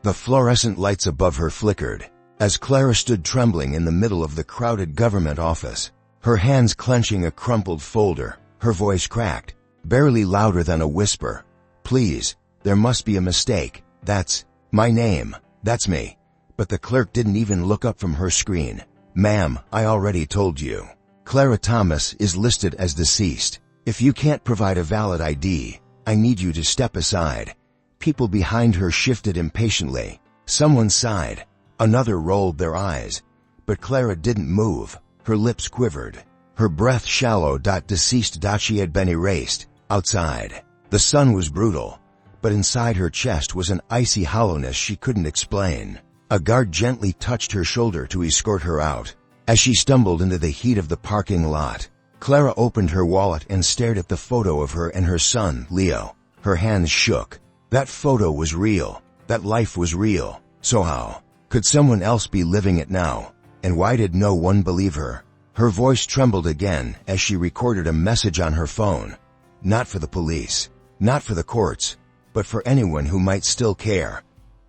The fluorescent lights above her flickered as Clara stood trembling in the middle of the crowded government office, her hands clenching a crumpled folder. Her voice cracked, barely louder than a whisper. "Please, there must be a mistake. That's my name. That's me." But the clerk didn't even look up from her screen. "Ma'am, I already told you. Clara Thomas is listed as deceased. If you can't provide a valid ID, I need you to step aside." People behind her shifted impatiently. Someone sighed. Another rolled their eyes. But Clara didn't move. Her lips quivered. Her breath shallow. Deceased. She had been erased. Outside, the sun was brutal, but inside her chest was an icy hollowness she couldn't explain. A guard gently touched her shoulder to escort her out. As she stumbled into the heat of the parking lot, Clara opened her wallet and stared at the photo of her and her son, Leo. Her hands shook. That photo was real. That life was real. So how could someone else be living it now? And why did no one believe her? Her voice trembled again as she recorded a message on her phone. Not for the police, not for the courts, but for anyone who might still care.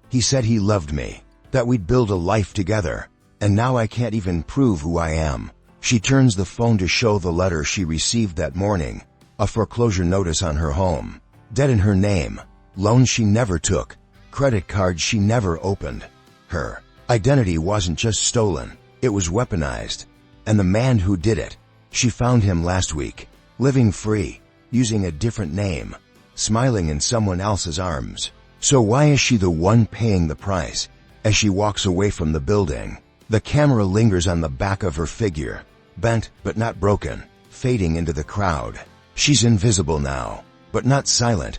He said he loved me, that we'd build a life together, and now I can't even prove who I am. She turns the phone to show the letter she received that morning, a foreclosure notice on her home. Debt in her name, loans she never took, credit cards she never opened. Her identity wasn't just stolen, it was weaponized. And the man who did it, she found him last week, living free, using a different name, smiling in someone else's arms. So why is she the one paying the price? As she walks away from the building, the camera lingers on the back of her figure, bent but not broken, fading into the crowd. She's invisible now, but not silent.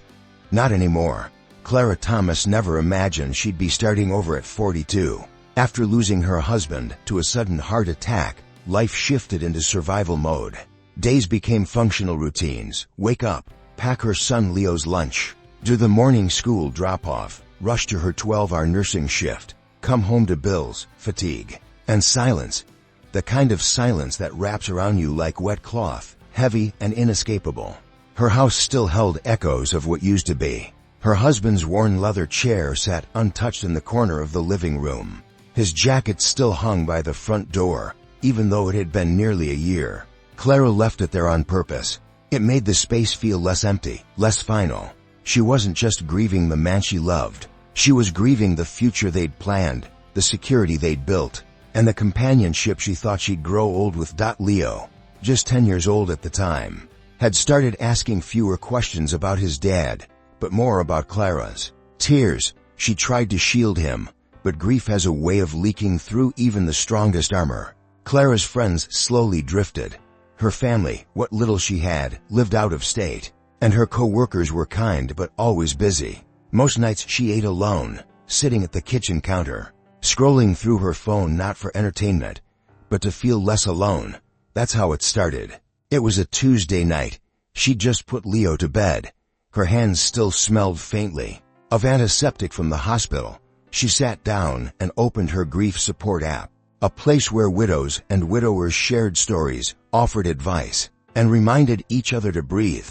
Not anymore. Clara Thomas never imagined she'd be starting over at 42. After losing her husband to a sudden heart attack, life shifted into survival mode. Days became functional routines. Wake up, pack her son Leo's lunch, do the morning school drop-off, rush to her 12-hour nursing shift, come home to bills, fatigue, and silence. The kind of silence that wraps around you like wet cloth, heavy and inescapable. Her house still held echoes of what used to be. Her husband's worn leather chair sat untouched in the corner of the living room. His jacket still hung by the front door, even though it had been nearly a year. Clara left it there on purpose. It made the space feel less empty, less final. She wasn't just grieving the man she loved. She was grieving the future they'd planned, the security they'd built, and the companionship she thought she'd grow old with. Leo, just 10 years old at the time, had started asking fewer questions about his dad, but more about Clara's. Tears, she tried to shield him, but grief has a way of leaking through even the strongest armor. Clara's friends slowly drifted. Her family, what little she had, lived out of state, and her co-workers were kind but always busy. Most nights she ate alone, sitting at the kitchen counter, scrolling through her phone not for entertainment, but to feel less alone. That's how it started. It was a Tuesday night. She'd just put Leo to bed. Her hands still smelled faintly of antiseptic from the hospital. She sat down and opened her grief support app, a place where widows and widowers shared stories, offered advice, and reminded each other to breathe.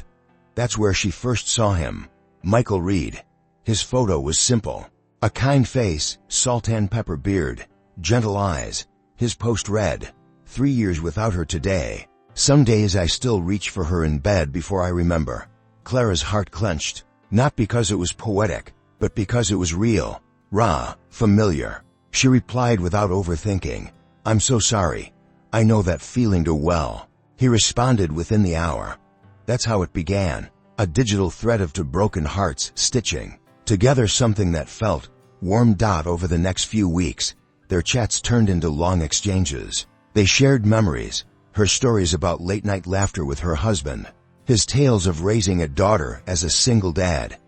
That's where she first saw him, Michael Reed. His photo was simple. A kind face, salt and pepper beard, gentle eyes. His post read, 3 years without her today. Some days I still reach for her in bed before I remember. Clara's heart clenched, not because it was poetic, but because it was real, raw, familiar. She replied without overthinking, "I'm so sorry. I know that feeling too well." He responded within the hour. That's how it began, a digital thread of two broken hearts stitching together something that felt warm. Over the next few weeks, their chats turned into long exchanges. They shared memories, her stories about late-night laughter with her husband, his tales of raising a daughter as a single dad.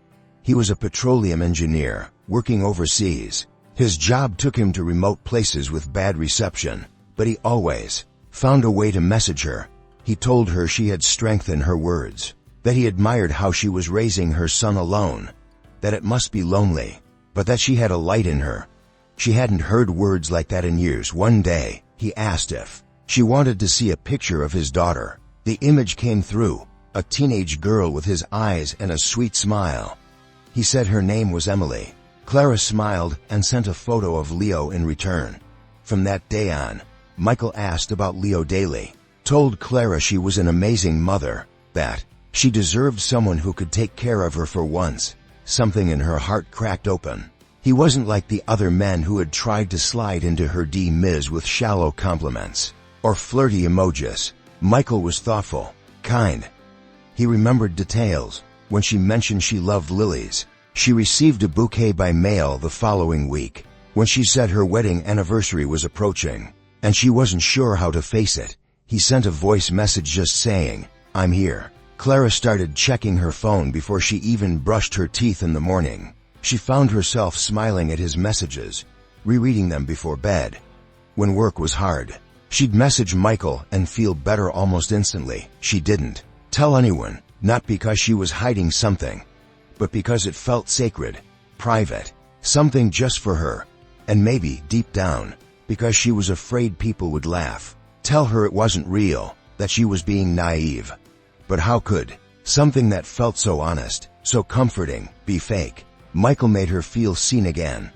He was a petroleum engineer, working overseas. His job took him to remote places with bad reception, but he always found a way to message her. He told her she had strength in her words, that he admired how she was raising her son alone, that it must be lonely, but that she had a light in her. She hadn't heard words like that in years. One day, he asked if she wanted to see a picture of his daughter. The image came through, a teenage girl with his eyes and a sweet smile. He said her name was Emily. Clara smiled and sent a photo of Leo in return. From that day on, Michael asked about Leo daily, told Clara she was an amazing mother, that she deserved someone who could take care of her for once. Something in her heart cracked open. He wasn't like the other men who had tried to slide into her DMs with shallow compliments or flirty emojis. Michael was thoughtful, kind. He remembered details. When she mentioned she loved lilies, she received a bouquet by mail the following week. When she said her wedding anniversary was approaching, and she wasn't sure how to face it, he sent a voice message just saying, "I'm here." Clara started checking her phone before she even brushed her teeth in the morning. She found herself smiling at his messages, rereading them before bed. When work was hard, she'd message Michael and feel better almost instantly. She didn't tell anyone, not because she was hiding something, but because it felt sacred, private, something just for her, and maybe, deep down, because she was afraid people would laugh, tell her it wasn't real, that she was being naive. But how could something that felt so honest, so comforting, be fake? Michael made her feel seen again,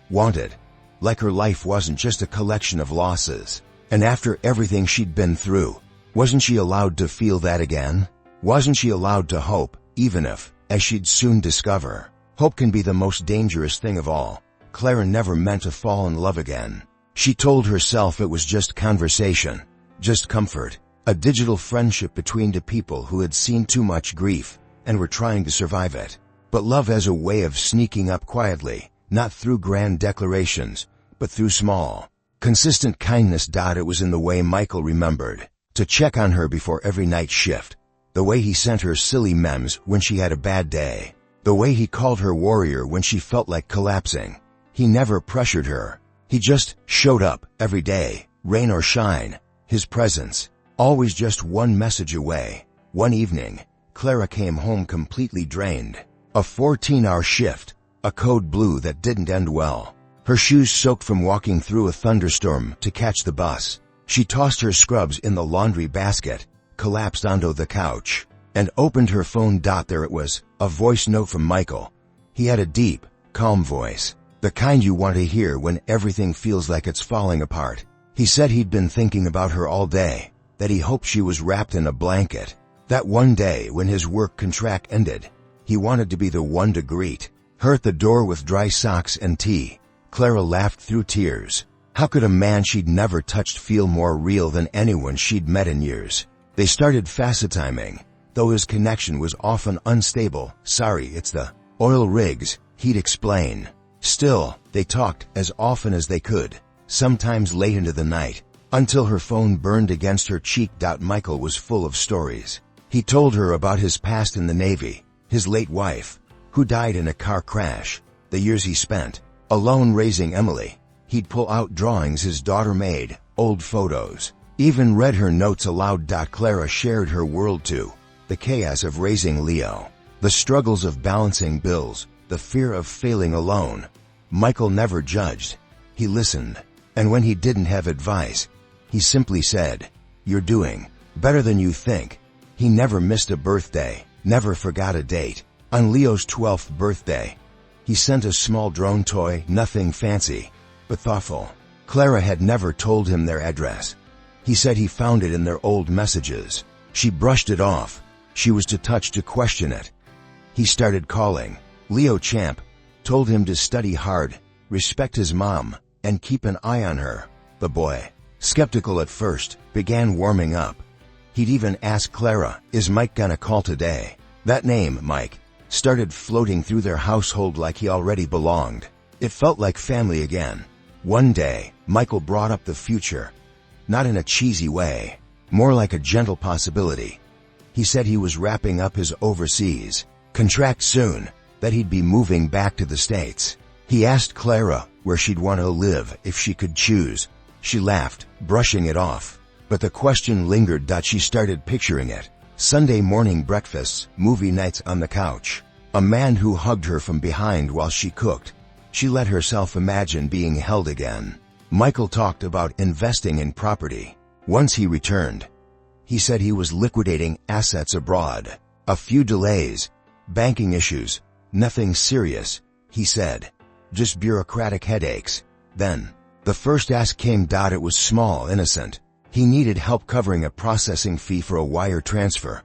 wanted, like her life wasn't just a collection of losses. And after everything she'd been through, wasn't she allowed to feel that again? Wasn't she allowed to hope, even if, as she'd soon discover, hope can be the most dangerous thing of all? Clara never meant to fall in love again. She told herself it was just conversation, just comfort, a digital friendship between two people who had seen too much grief and were trying to survive it. But love as a way of sneaking up quietly, not through grand declarations, but through small, consistent kindness. It was in the way Michael remembered to check on her before every night shift, the way he sent her silly memes when she had a bad day, the way he called her warrior when she felt like collapsing. He never pressured her. He just showed up every day, rain or shine, his presence, always just one message away. One evening, Clara came home completely drained. A 14-hour shift, a code blue that didn't end well. Her shoes soaked from walking through a thunderstorm to catch the bus. She tossed her scrubs in the laundry basket, collapsed onto the couch, and opened her phone. There it was, a voice note from Michael. He had a deep, calm voice, the kind you want to hear when everything feels like it's falling apart. He said he'd been thinking about her all day, that he hoped she was wrapped in a blanket. That one day when his work contract ended, he wanted to be the one to greet her at the door with dry socks and tea. Clara laughed through tears. How could a man she'd never touched feel more real than anyone she'd met in years? They started FaceTiming, though his connection was often unstable. "Sorry, it's the oil rigs," he'd explain. Still, they talked as often as they could, sometimes late into the night, until her phone burned against her cheek. Michael was full of stories. He told her about his past in the Navy, his late wife, who died in a car crash, the years he spent alone raising Emily. He'd pull out drawings his daughter made, old photos, even read her notes aloud. Clara shared her world too, the chaos of raising Leo, the struggles of balancing bills, the fear of failing alone. Michael never judged. He listened, and when he didn't have advice, he simply said, "You're doing better than you think." He never missed a birthday, never forgot a date. On Leo's 12th birthday, he sent a small drone toy, nothing fancy, but thoughtful. Clara had never told him their address. He said he found it in their old messages. She brushed it off. She was too touched to question it. He started calling. Leo Champ told him to study hard, respect his mom, and keep an eye on her. The boy, skeptical at first, began warming up. He'd even ask Clara, "Is Mike gonna call today?" That name, Mike, started floating through their household like he already belonged. It felt like family again. One day, Michael brought up the future. Not in a cheesy way, more like a gentle possibility. He said he was wrapping up his overseas contract soon, that he'd be moving back to the States. He asked Clara where she'd want to live if she could choose. She laughed, brushing it off. But the question lingered. She started picturing it. Sunday morning breakfasts, movie nights on the couch, a man who hugged her from behind while she cooked. She let herself imagine being held again. Michael talked about investing in property. Once he returned, he said he was liquidating assets abroad. A few delays, banking issues, nothing serious, he said. just bureaucratic headaches. Then, the first ask came. It was small, innocent. He needed help covering a processing fee for a wire transfer.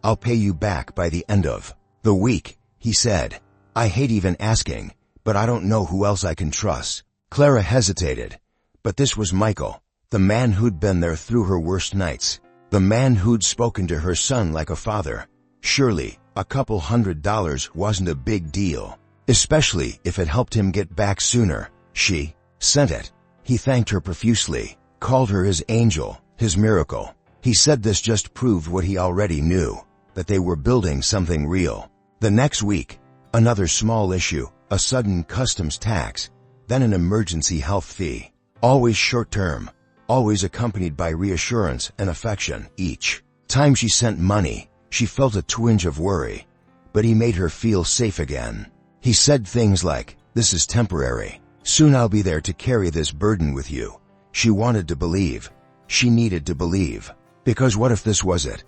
I'll pay you back by the end of the week, he said. I hate even asking, but I don't know who else I can trust. Clara hesitated. But this was Michael, the man who'd been there through her worst nights, the man who'd spoken to her son like a father. Surely, a couple $100 wasn't a big deal, especially if it helped him get back sooner. She sent it. He thanked her profusely, called her his angel, his miracle. He said this just proved what he already knew, that they were building something real. The next week, another small issue, a sudden customs tax, then an emergency health fee. Always short-term, always accompanied by reassurance and affection. Each time she sent money, she felt a twinge of worry, but he made her feel safe again. He said things like, "This is temporary. Soon I'll be there to carry this burden with you." She wanted to believe. She needed to believe. Because what if this was it?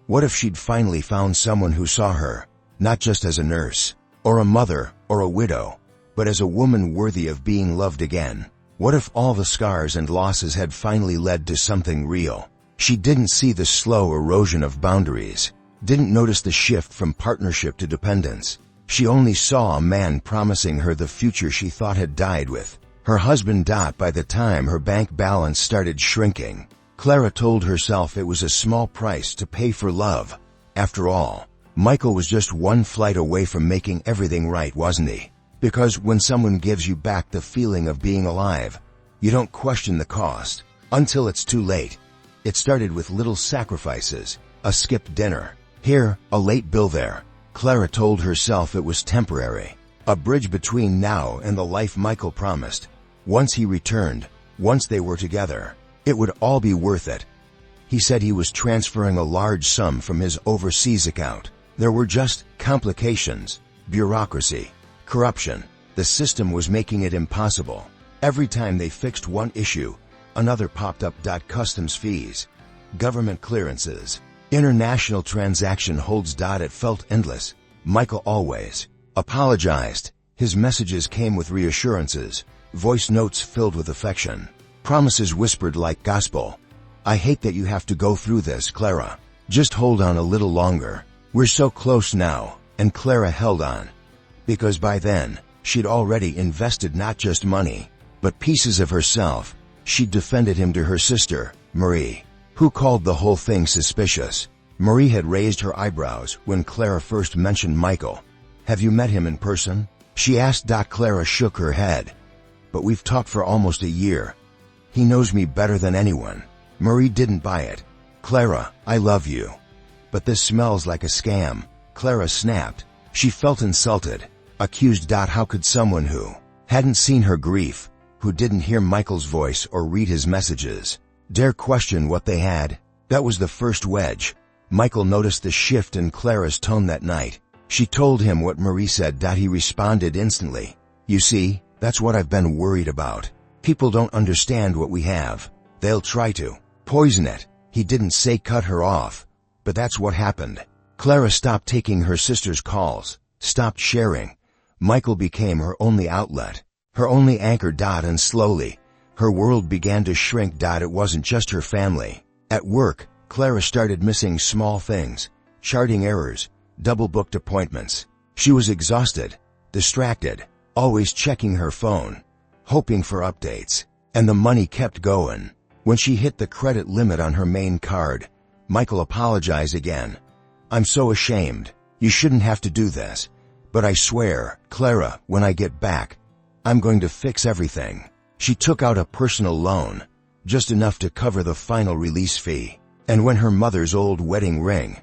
What if she'd finally found someone who saw her, not just as a nurse, or a mother, or a widow, but as a woman worthy of being loved again? What if all the scars and losses had finally led to something real? She didn't see the slow erosion of boundaries, didn't notice the shift from partnership to dependence. She only saw a man promising her the future she thought had died with her husband. By the time her bank balance started shrinking, Clara told herself it was a small price to pay for love. After all, Michael was just one flight away from making everything right, wasn't he? Because when someone gives you back the feeling of being alive, you don't question the cost until it's too late. It started with little sacrifices, a skipped dinner here, a late bill there. Clara told herself it was temporary, a bridge between now and the life Michael promised. Once he returned, once they were together, it would all be worth it. He said he was transferring a large sum from his overseas account. There were just complications, bureaucracy, corruption. The system was making it impossible. Every time they fixed one issue, another popped up. Customs fees, government clearances, international transaction holds. It felt endless. Michael always apologized. His messages came with reassurances, voice notes filled with affection, promises whispered like gospel. "I hate that you have to go through this, Clara. Just hold on a little longer. We're so close now." And Clara held on. Because by then, she'd already invested not just money, but pieces of herself. She defended him to her sister, Marie, who called the whole thing suspicious. Marie had raised her eyebrows when Clara first mentioned Michael. "Have you met him in person?" she asked. Clara shook her head. "But we've talked for almost a year. He knows me better than anyone." Marie didn't buy it. "Clara, I love you. But this smells like a scam." Clara snapped. She felt insulted, accused. How could someone who hadn't seen her grief, who didn't hear Michael's voice or read his messages, dare question what they had? That was the first wedge. Michael noticed the shift in Clara's tone that night. She told him what Marie said. He responded instantly. "You see, that's what I've been worried about. People don't understand what we have. They'll try to poison it." He didn't say cut her off, but that's what happened. Clara stopped taking her sister's calls, stopped sharing. Michael became her only outlet, her only anchor. And slowly, her world began to shrink. It wasn't just her family. At work, Clara started missing small things, charting errors, double-booked appointments. She was exhausted, distracted, always checking her phone, hoping for updates. And the money kept going. When she hit the credit limit on her main card, Michael apologized again. "I'm so ashamed. You shouldn't have to do this. But I swear, Clara, when I get back, I'm going to fix everything." She took out a personal loan, just enough to cover the final release fee. And when her mother's old wedding ring,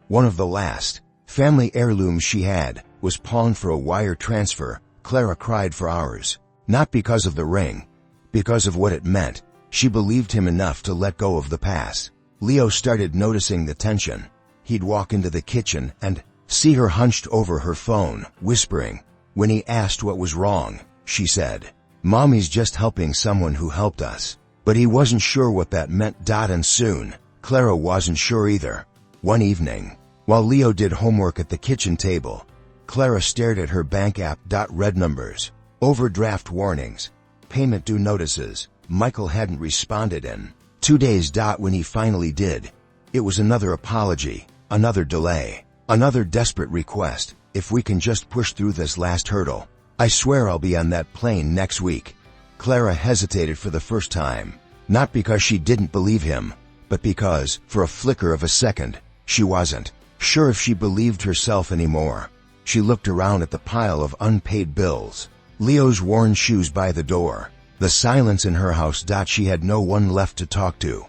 one of the last family heirlooms she had, was pawned for a wire transfer, Clara cried for hours. Not because of the ring, because of what it meant. She believed him enough to let go of the past. Leo started noticing the tension. He'd walk into the kitchen and see her hunched over her phone, whispering. When he asked what was wrong, she said, "Mommy's just helping someone who helped us." But he wasn't sure what that meant. And soon, Clara wasn't sure either. One evening, while Leo did homework at the kitchen table, Clara stared at her bank app. Red numbers, Overdraft warnings, payment due notices. Michael hadn't responded in 2 days. When he finally did, it was another apology, another delay, another desperate request. If we can just push through this last hurdle, I swear I'll be on that plane next week. Clara hesitated for the first time, not because she didn't believe him, but because, for a flicker of a second, she wasn't sure if she believed herself anymore. She looked around at the pile of unpaid bills, Leo's worn shoes by the door, the silence in her house. She had no one left to talk to,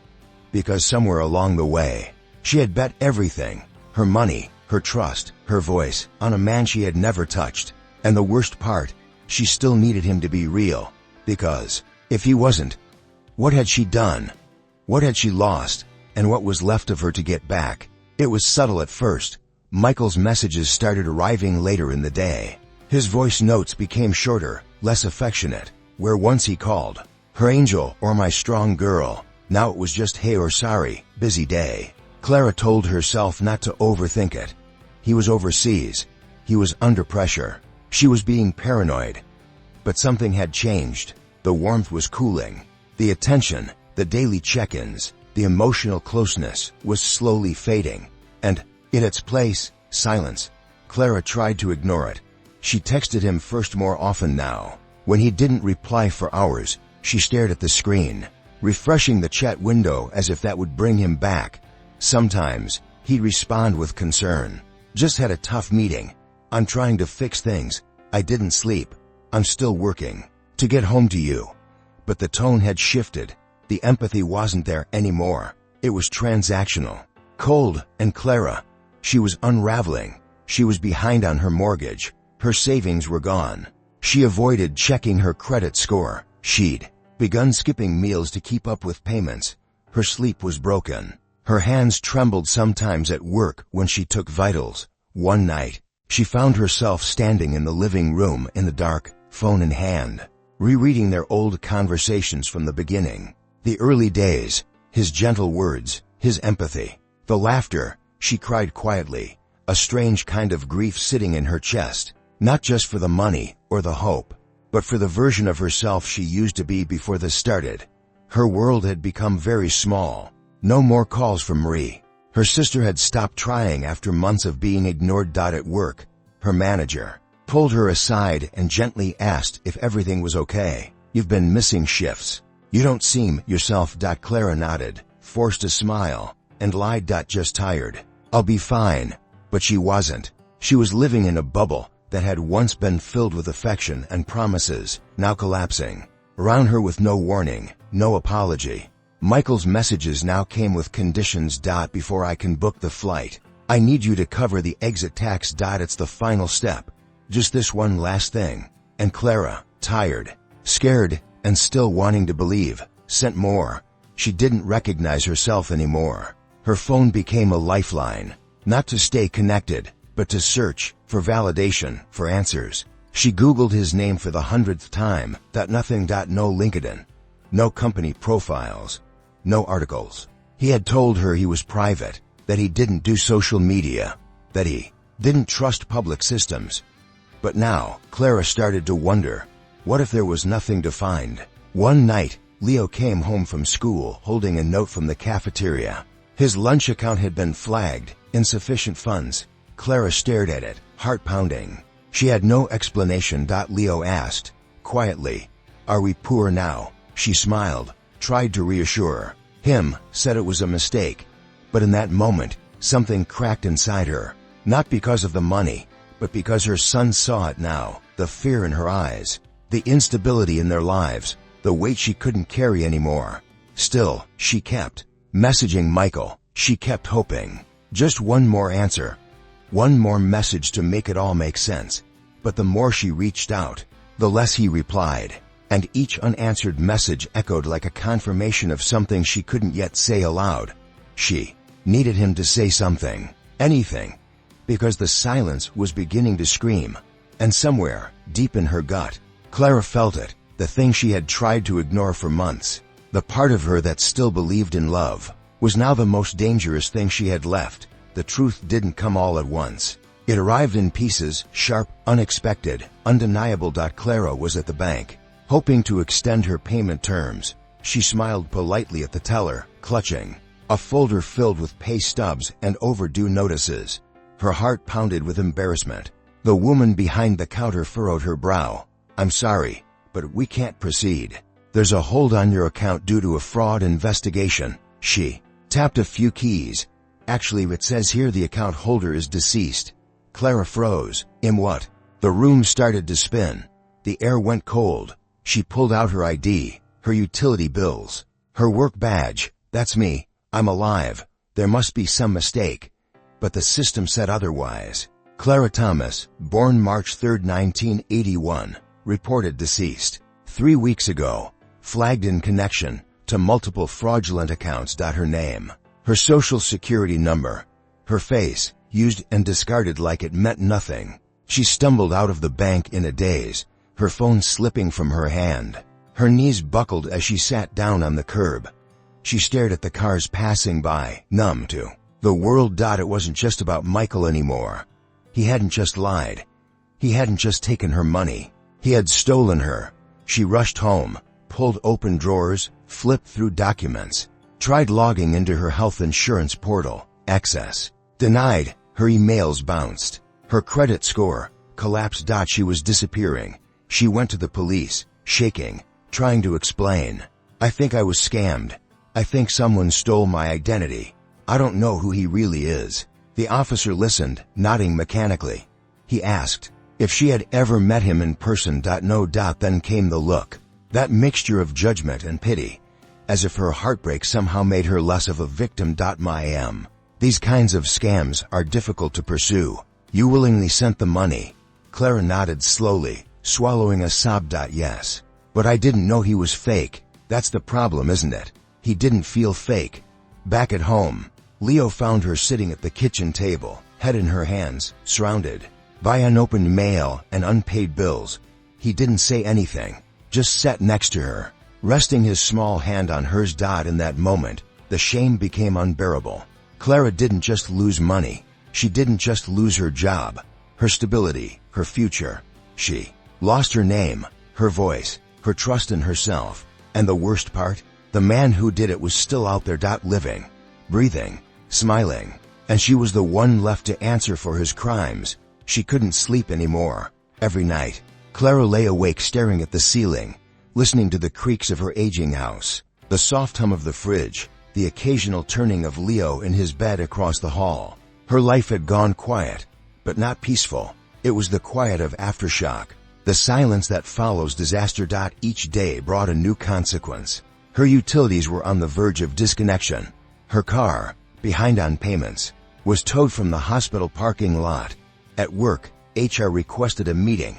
because somewhere along the way, she had bet everything, her money, her trust, her voice, on a man she had never touched. And the worst part, she still needed him to be real, because, if he wasn't, what had she done? What had she lost, and what was left of her to get back? It was subtle at first. Michael's messages started arriving later in the day. His voice notes became shorter, less affectionate. Where once he called her angel or my strong girl, now it was just hey or sorry, busy day. Clara told herself not to overthink it. He was overseas. He was under pressure. She was being paranoid. But something had changed. The warmth was cooling. The attention, the daily check-ins, the emotional closeness was slowly fading. And, in its place, silence. Clara tried to ignore it. She texted him first more often now. When he didn't reply for hours, she stared at the screen, refreshing the chat window as if that would bring him back. Sometimes, he'd respond with concern. Just had a tough meeting. I'm trying to fix things. I didn't sleep. I'm still working to get home to you. But the tone had shifted. The empathy wasn't there anymore. It was transactional, cold, and Clara. She was unraveling. She was behind on her mortgage. Her savings were gone. She avoided checking her credit score. She'd begun skipping meals to keep up with payments. Her sleep was broken. Her hands trembled sometimes at work when she took vitals. One night, she found herself standing in the living room in the dark, phone in hand, rereading their old conversations from the beginning. The early days, his gentle words, his empathy, the laughter. She cried quietly, a strange kind of grief sitting in her chest, not just for the money or the hope, but for the version of herself she used to be before this started. Her world had become very small. No more calls from Marie. Her sister had stopped trying after months of being ignored. At work, her manager pulled her aside and gently asked if everything was okay. You've been missing shifts. You don't seem yourself. Clara nodded, forced a smile, and lied. Just tired. I'll be fine. But she wasn't. She was living in a bubble that had once been filled with affection and promises, now collapsing around her with no warning, no apology. Michael's messages now came with conditions. Before I can book the flight, I need you to cover the exit tax. It's the final step. Just this one last thing. And Clara, tired, scared, and still wanting to believe, sent more. She didn't recognize herself anymore. Her phone became a lifeline, not to stay connected, but to search, for validation, for answers. She Googled his name for the 100th time. Nothing. No LinkedIn. No company profiles. No articles. He had told her he was private, that he didn't do social media, that he didn't trust public systems. But now, Clara started to wonder, what if there was nothing to find? One night, Leo came home from school holding a note from the cafeteria. His lunch account had been flagged, insufficient funds. Clara stared at it, heart pounding. She had no explanation. Leo asked, quietly, "Are we poor now?" She smiled, tried to reassure him, said it was a mistake. But in that moment, something cracked inside her. Not because of the money, but because her son saw it now, the fear in her eyes, the instability in their lives, the weight she couldn't carry anymore. Still, she kept messaging Michael. She kept hoping. Just one more answer. One more message to make it all make sense. But the more she reached out, the less he replied. And each unanswered message echoed like a confirmation of something she couldn't yet say aloud. She needed him to say something, anything, because the silence was beginning to scream. And somewhere, deep in her gut, Clara felt it, the thing she had tried to ignore for months. The part of her that still believed in love was now the most dangerous thing she had left. The truth didn't come all at once. It arrived in pieces, sharp, unexpected, undeniable. Clara was at the bank, hoping to extend her payment terms. She smiled politely at the teller, clutching a folder filled with pay stubs and overdue notices. Her heart pounded with embarrassment. The woman behind the counter furrowed her brow. "I'm sorry, but we can't proceed. There's a hold on your account due to a fraud investigation." She tapped a few keys. "Actually, it says here the account holder is deceased." Clara froze. "In what?" The room started to spin. The air went cold. She pulled out her ID, her utility bills, her work badge. "That's me. I'm alive. There must be some mistake." But the system said otherwise. Clara Thomas, born March 3, 1981, reported deceased 3 weeks ago, flagged in connection to multiple fraudulent accounts. Her name, her social security number, her face, used and discarded like it meant nothing. She stumbled out of the bank in a daze, her phone slipping from her hand. Her knees buckled as she sat down on the curb. She stared at the cars passing by, numb to the world. It wasn't just about Michael anymore. He hadn't just lied. He hadn't just taken her money. He had stolen her. She rushed home, pulled open drawers, flipped through documents, tried logging into her health insurance portal. Access denied. Her emails bounced. Her credit score collapsed. She was disappearing. She went to the police, shaking, trying to explain. "I think I was scammed. I think someone stole my identity. I don't know who he really is." The officer listened, nodding mechanically. He asked if she had ever met him in person. No. Then came the look, that mixture of judgment and pity, as if her heartbreak somehow made her less of a victim. These kinds of scams are difficult to pursue. "You willingly sent the money." Clara nodded slowly, swallowing a sob. "Yes. But I didn't know he was fake. That's the problem, isn't it? He didn't feel fake." Back at home, Leo found her sitting at the kitchen table, head in her hands, surrounded by unopened mail and unpaid bills. He didn't say anything, just sat next to her, resting his small hand on hers. In that moment, the shame became unbearable. Clara didn't just lose money. She didn't just lose her job, her stability, her future. She lost her name, her voice, her trust in herself. And the worst part? The man who did it was still out there. Living, breathing, smiling. And she was the one left to answer for his crimes. She couldn't sleep anymore. Every night, Clara lay awake staring at the ceiling, listening to the creaks of her aging house, the soft hum of the fridge, the occasional turning of Leo in his bed across the hall. Her life had gone quiet, but not peaceful. It was the quiet of aftershock, the silence that follows disaster. Each day brought a new consequence. Her utilities were on the verge of disconnection. Her car, behind on payments, was towed from the hospital parking lot. At work, HR requested a meeting.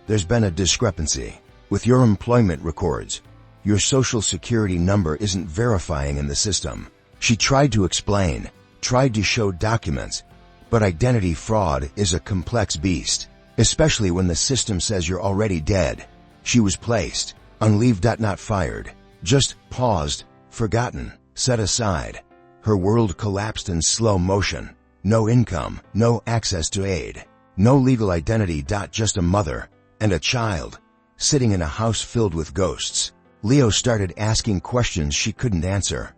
"There's been a discrepancy with your employment records. Your social security number isn't verifying in the system." She tried to explain, tried to show documents, but identity fraud is a complex beast, especially when the system says you're already dead. She was placed on leave. Not fired, just paused, forgotten, set aside. Her world collapsed in slow motion. No income, no access to aid, no legal identity. Just a mother and a child sitting in a house filled with ghosts. Leo started asking questions she couldn't answer.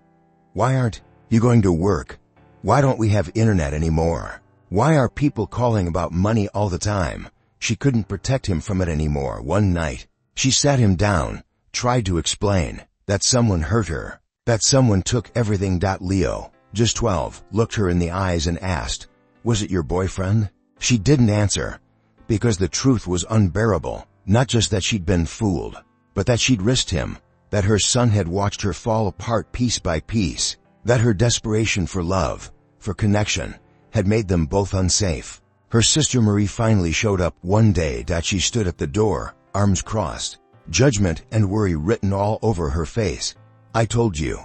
"Why aren't you going to work? Why don't we have internet anymore? Why are people calling about money all the time?" She couldn't protect him from it anymore. One night, she sat him down, tried to explain that someone hurt her, that someone took everything. Leo, just 12, looked her in the eyes and asked, "Was it your boyfriend?" She didn't answer, because the truth was unbearable. Not just that she'd been fooled, but that she'd risked him, that her son had watched her fall apart piece by piece, that her desperation for love, for connection, had made them both unsafe. Her sister Marie finally showed up one day. She stood at the door, arms crossed, judgment and worry written all over her face. I told you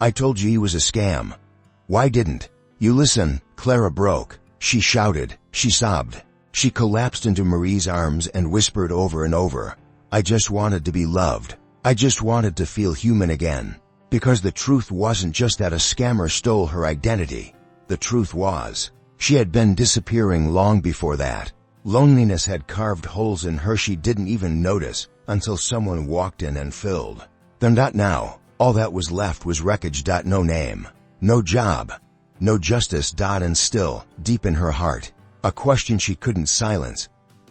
he was a scam. Why didn't you listen?" Clara broke. She shouted, she sobbed. She collapsed into Marie's arms and whispered over and over, "I just wanted to be loved. I just wanted to feel human again." Because the truth wasn't just that a scammer stole her identity. The truth was, She had been disappearing long before that. Loneliness had carved holes in her she didn't even notice until someone walked in and filled. Then not now. All that was left was wreckage. No name, no job, no justice. And still, deep in her heart, a question she couldn't silence.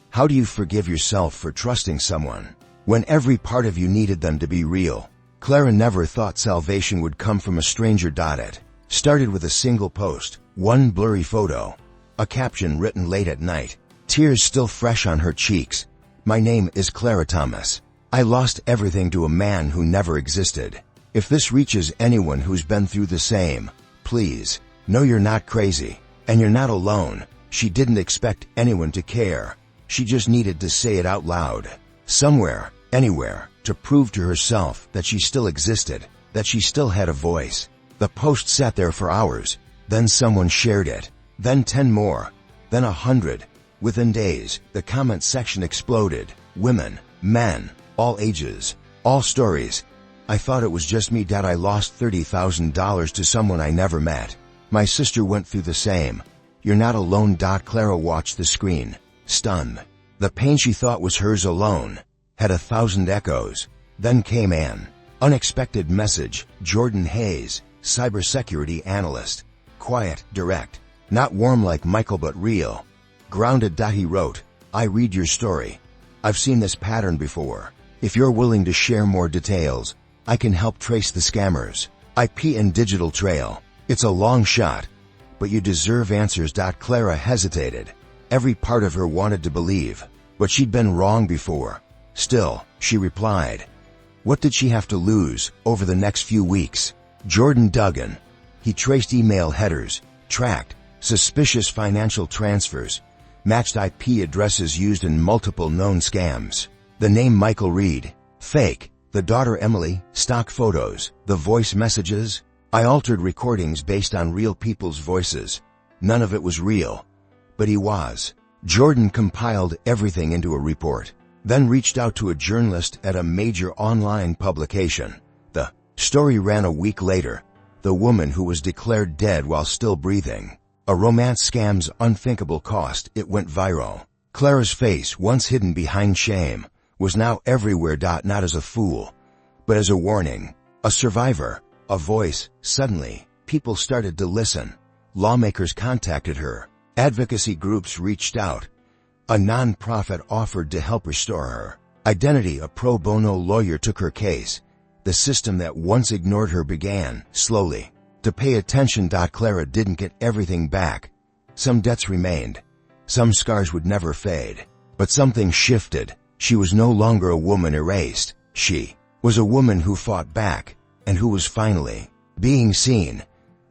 How do you forgive yourself for trusting someone when every part of you needed them to be real? Clara never thought salvation would come from a stranger. It started with a single post, one blurry photo, a caption written late at night, tears still fresh on her cheeks. My name is Clara Thomas. I lost everything to a man who never existed. If this reaches anyone who's been through the same, please know you're not crazy, and you're not alone. She didn't expect anyone to care. She just needed to say it out loud, somewhere, anywhere, to prove to herself that she still existed, that she still had a voice. The post sat there for hours. Then someone shared it. Then 10 more. Then 100. Within days, the comment section exploded. Women, men, all ages, all stories. I thought it was just me. I lost $30,000 to someone I never met. My sister went through the same. You're not alone. Clara watched the screen, stunned. The pain she thought was hers alone had 1,000 echoes. Then came an unexpected message. Jordan Hayes, cybersecurity analyst. Quiet, direct, not warm like Michael but real. Grounded. He wrote, I read your story. I've seen this pattern before. If you're willing to share more details, I can help trace the scammers. IP and digital trail. It's a long shot, but you deserve answers. Clara hesitated. Every part of her wanted to believe, but she'd been wrong before. Still, she replied. What did she have to lose over the next few weeks? Jordan dug in. He traced email headers, tracked suspicious financial transfers, matched IP addresses used in multiple known scams. The name Michael Reed, fake. The daughter Emily, stock photos. The voice messages. I altered recordings based on real people's voices. None of it was real, but he was. Jordan compiled everything into a report, then reached out to a journalist at a major online publication. The story ran a week later. The woman who was declared dead while still breathing. A romance scam's unthinkable cost. It went viral. Clara's face, once hidden behind shame, was now everywhere. Not as a fool, but as a warning. A survivor. A voice. Suddenly, people started to listen. Lawmakers contacted her. Advocacy groups reached out. A non-profit offered to help restore her identity. A pro bono lawyer took her case. The system that once ignored her began, slowly, to pay attention. Clara didn't get everything back. Some debts remained. Some scars would never fade. But something shifted. She was no longer a woman erased. She was a woman who fought back, and who was finally being seen.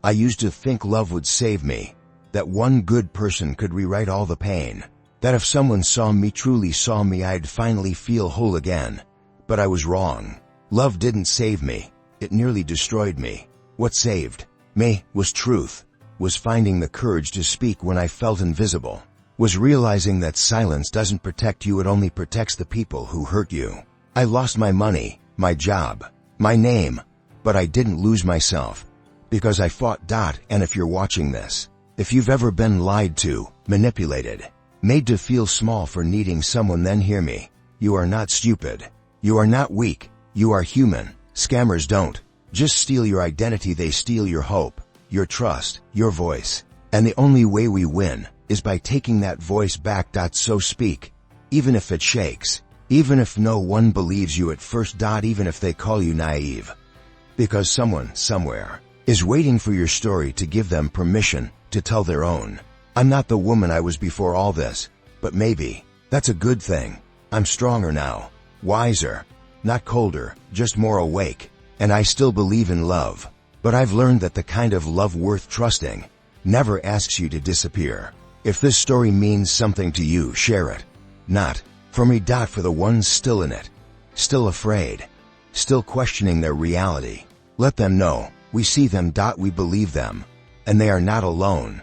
I used to think love would save me, that one good person could rewrite all the pain, that if someone saw me, truly saw me, I'd finally feel whole again. But I was wrong. Love didn't save me. It nearly destroyed me. What saved me was truth, was finding the courage to speak when I felt invisible, was realizing that silence doesn't protect you, it only protects the people who hurt you. I lost my money, my job, my name, but I didn't lose myself, because I fought. And if you're watching this, if you've ever been lied to, manipulated, made to feel small for needing someone, then hear me. You are not stupid. You are not weak. You are human. Scammers don't just steal your identity, they steal your hope, your trust, your voice. And the only way we win is by taking that voice back. So speak, even if it shakes, even if no one believes you at first. Even if they call you naive. Because someone, somewhere, is waiting for your story to give them permission to tell their own. I'm not the woman I was before all this, but maybe that's a good thing. I'm stronger now, wiser, not colder, just more awake. And I still believe in love, but I've learned that the kind of love worth trusting never asks you to disappear. If this story means something to you, share it. Not for me. For the ones still in it, still afraid, still questioning their reality. Let them know we see them. We believe them, and they are not alone.